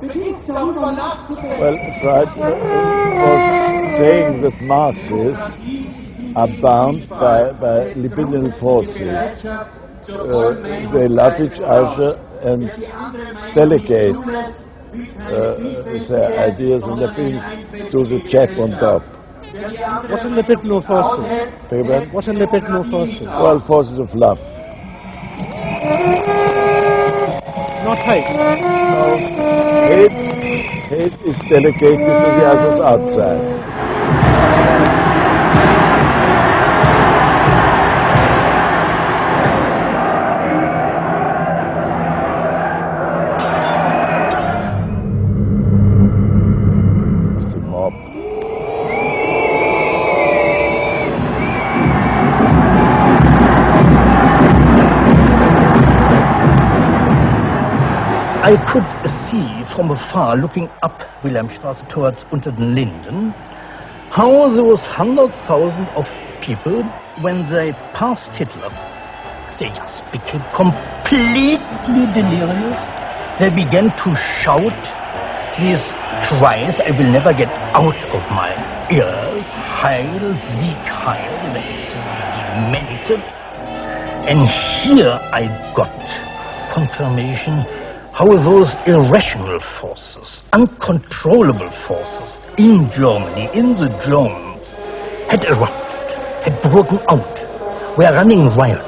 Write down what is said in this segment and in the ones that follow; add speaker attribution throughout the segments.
Speaker 1: Well, Freud was saying that masses are bound by libidinal forces. They love each other and delegate their ideas and their feelings to the chap on top.
Speaker 2: What are libidinal forces? What are libidinal forces?
Speaker 1: Well, forces of love.
Speaker 2: Not hate?
Speaker 1: No, hate is delegated to the others outside.
Speaker 3: I could see from afar, looking up Wilhelmstraße towards Unter den Linden, how those 100,000 of people, when they passed Hitler, they just became completely delirious. They began to shout these cries I will never get out of my ears. Heil, Sieg, Heil. They were demented. And here I got confirmation how those irrational forces, uncontrollable forces in Germany, in the Germans, had erupted, had broken out, were running riot,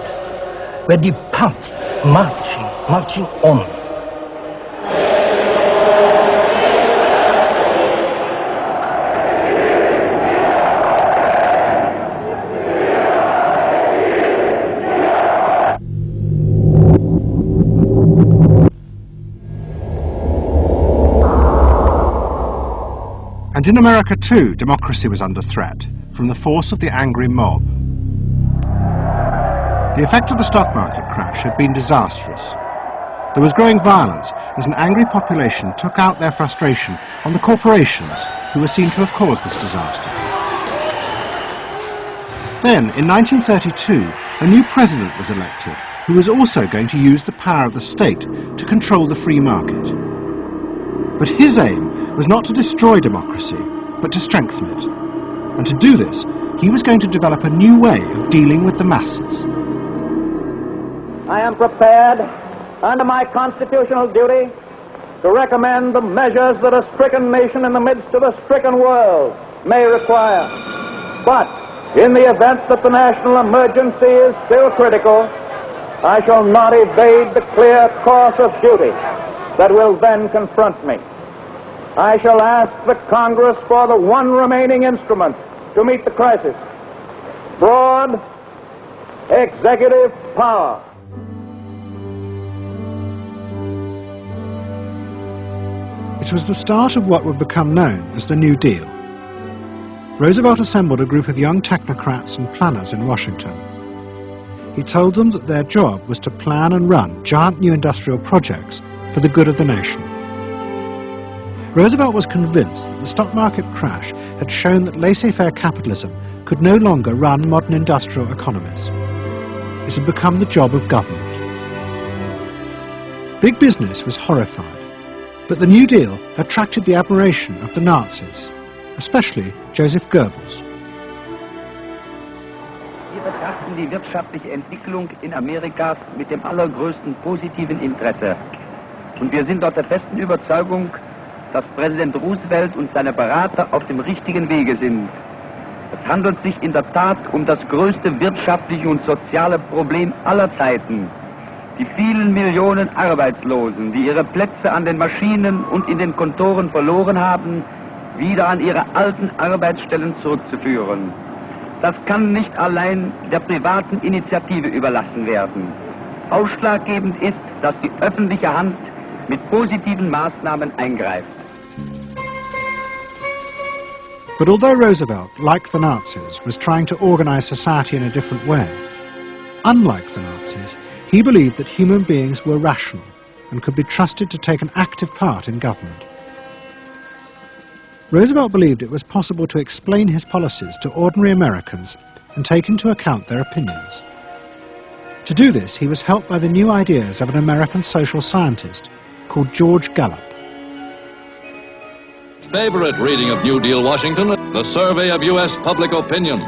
Speaker 3: were departing, marching on.
Speaker 4: And in America too, democracy was under threat from the force of the angry mob. The effect of the stock market crash had been disastrous. There was growing violence as an angry population took out their frustration on the corporations who were seen to have caused this disaster. Then, in 1932, a new president was elected who was also going to use the power of the state to control the free market. But his aim was not to destroy democracy, but to strengthen it. And to do this, he was going to develop a new way of dealing with the masses.
Speaker 5: I am prepared, under my constitutional duty, to recommend the measures that a stricken nation in the midst of a stricken world may require. But in the event that the national emergency is still critical, I shall not evade the clear course of duty that will then confront me. I shall ask the Congress for the one remaining instrument to meet the crisis: broad executive power.
Speaker 4: It was the start of what would become known as the New Deal. Roosevelt assembled a group of young technocrats and planners in Washington. He told them that their job was to plan and run giant new industrial projects for the good of the nation. Roosevelt was convinced that the stock market crash had shown that laissez-faire capitalism could no longer run modern industrial economies. It had become the job of government. Big business was horrified, but the New Deal attracted the admiration of the Nazis, especially Joseph Goebbels.
Speaker 6: Wir betrachten die wirtschaftliche Entwicklung in Amerika mit dem allergrößten positiven Interesse. Und wir sind dort der festen Überzeugung, dass Präsident Roosevelt und seine Berater auf dem richtigen Wege sind. Es handelt sich in der Tat um das größte wirtschaftliche und soziale Problem aller Zeiten. Die vielen Millionen Arbeitslosen, die ihre Plätze an den Maschinen und in den Kontoren verloren haben, wieder an ihre alten Arbeitsstellen zurückzuführen. Das kann nicht allein der privaten Initiative überlassen werden. Ausschlaggebend ist, dass die öffentliche Hand mit positiven Maßnahmen eingreift.
Speaker 4: But although Roosevelt, like the Nazis, was trying to organize society in a different way, unlike the Nazis, he believed that human beings were rational and could be trusted to take an active part in government. Roosevelt believed it was possible to explain his policies to ordinary Americans and take into account their opinions. To do this, he was helped by the new ideas of an American social scientist called George Gallup.
Speaker 7: favorite reading of New Deal Washington, the survey of U.S. public opinion.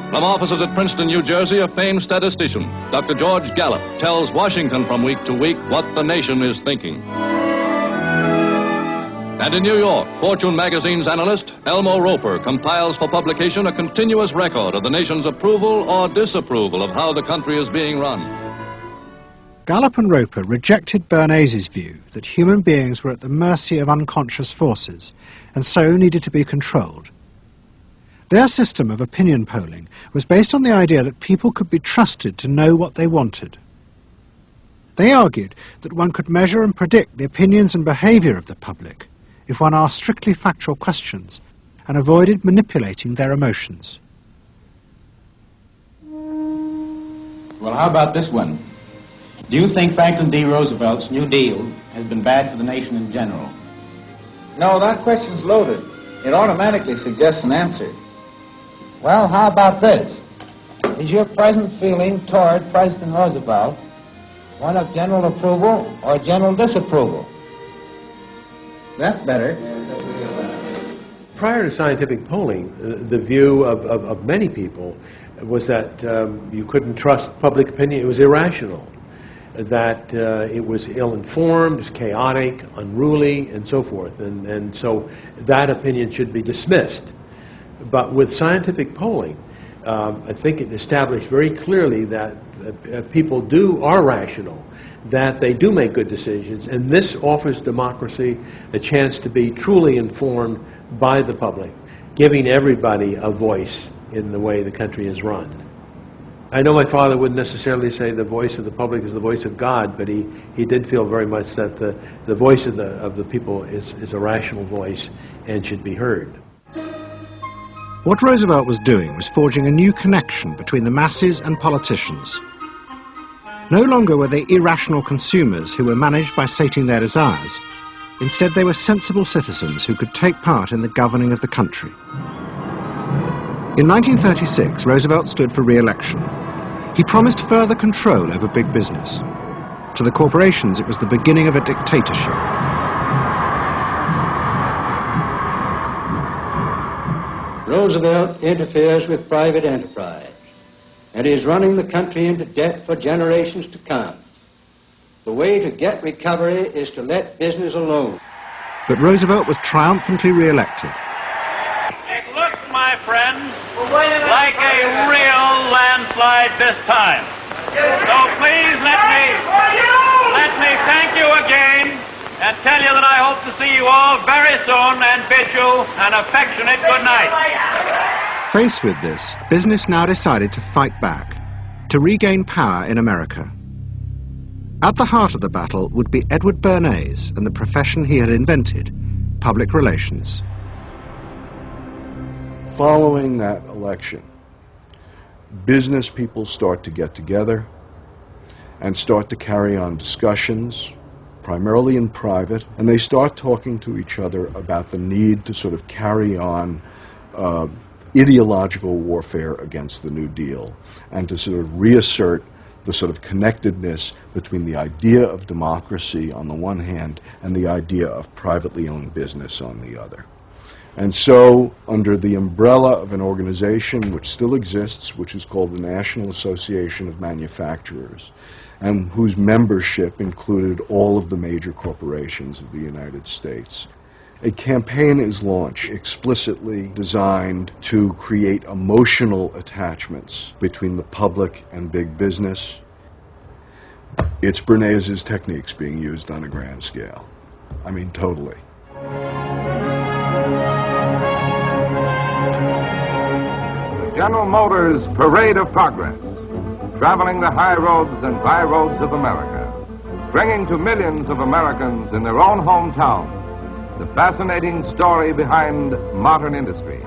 Speaker 7: From offices at Princeton, New Jersey, a famed statistician, Dr. George Gallup, tells Washington from week to week what the nation is thinking. And in New York, Fortune magazine's analyst, Elmo Roper, compiles for publication a continuous record of the nation's approval or disapproval of how the country is being run.
Speaker 4: Gallup and Roper rejected Bernays' view that human beings were at the mercy of unconscious forces and so needed to be controlled. Their system of opinion polling was based on the idea that people could be trusted to know what they wanted. They argued that one could measure and predict the opinions and behaviour of the public if one asked strictly factual questions and avoided manipulating their emotions.
Speaker 8: Well, how about this one? Do you think Franklin D. Roosevelt's New Deal has been bad for the nation in general?
Speaker 5: No, that question's loaded. It automatically suggests an answer.
Speaker 8: Well, how about this? Is your present feeling toward President Roosevelt one of general approval or general disapproval?
Speaker 5: That's better.
Speaker 9: Prior to scientific polling, the view of many people was that you couldn't trust public opinion. It was irrational, that it was ill-informed, it was chaotic, unruly, and so forth. And so that opinion should be dismissed. But with scientific polling, I think it established very clearly that people are rational, that they do make good decisions, and this offers democracy a chance to be truly informed by the public, giving everybody a voice in the way the country is run. I know my father wouldn't necessarily say the voice of the public is the voice of God, but he did feel very much that the voice of the people is a rational voice and should be heard.
Speaker 4: What Roosevelt was doing was forging a new connection between the masses and politicians. No longer were they irrational consumers who were managed by sating their desires. Instead, they were sensible citizens who could take part in the governing of the country. In 1936, Roosevelt stood for re-election. He promised further control over big business. To the corporations, it was the beginning of a dictatorship.
Speaker 10: Roosevelt interferes with private enterprise and is running the country into debt for generations to come. The way to get recovery is to let business alone.
Speaker 4: But Roosevelt was triumphantly re-elected.
Speaker 11: It looks, my friends, like a real landslide this time. So please let me thank you again and tell you that I hope to see you all very soon and bid you an affectionate good night.
Speaker 4: Faced with this, business now decided to fight back, to regain power in America. At the heart of the battle would be Edward Bernays and the profession he had invented, public relations.
Speaker 1: Following that election, business people start to get together and start to carry on discussions, primarily in private, and they start talking to each other about the need to sort of carry on ideological warfare against the New Deal and to sort of reassert the sort of connectedness between the idea of democracy on the one hand and the idea of privately owned business on the other. And so, under the umbrella of an organization which still exists, which is called the National Association of Manufacturers, and whose membership included all of the major corporations of the United States, a campaign is launched explicitly designed to create emotional attachments between the public and big business. It's Bernays' techniques being used on a grand scale. I mean, totally.
Speaker 12: General Motors' Parade of Progress, traveling the high roads and byroads of America, bringing to millions of Americans in their own hometown the fascinating story behind modern industry,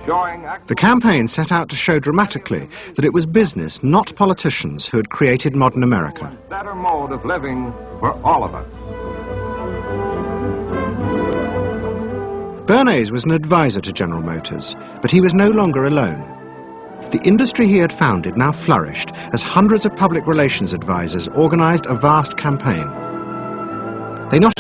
Speaker 12: showing...
Speaker 4: The campaign set out to show dramatically that it was business, not politicians, who had created modern America.
Speaker 12: A better mode of living for all of us.
Speaker 4: Bernays was an advisor to General Motors, but he was no longer alone. The industry he had founded now flourished as hundreds of public relations advisors organized a vast campaign. They not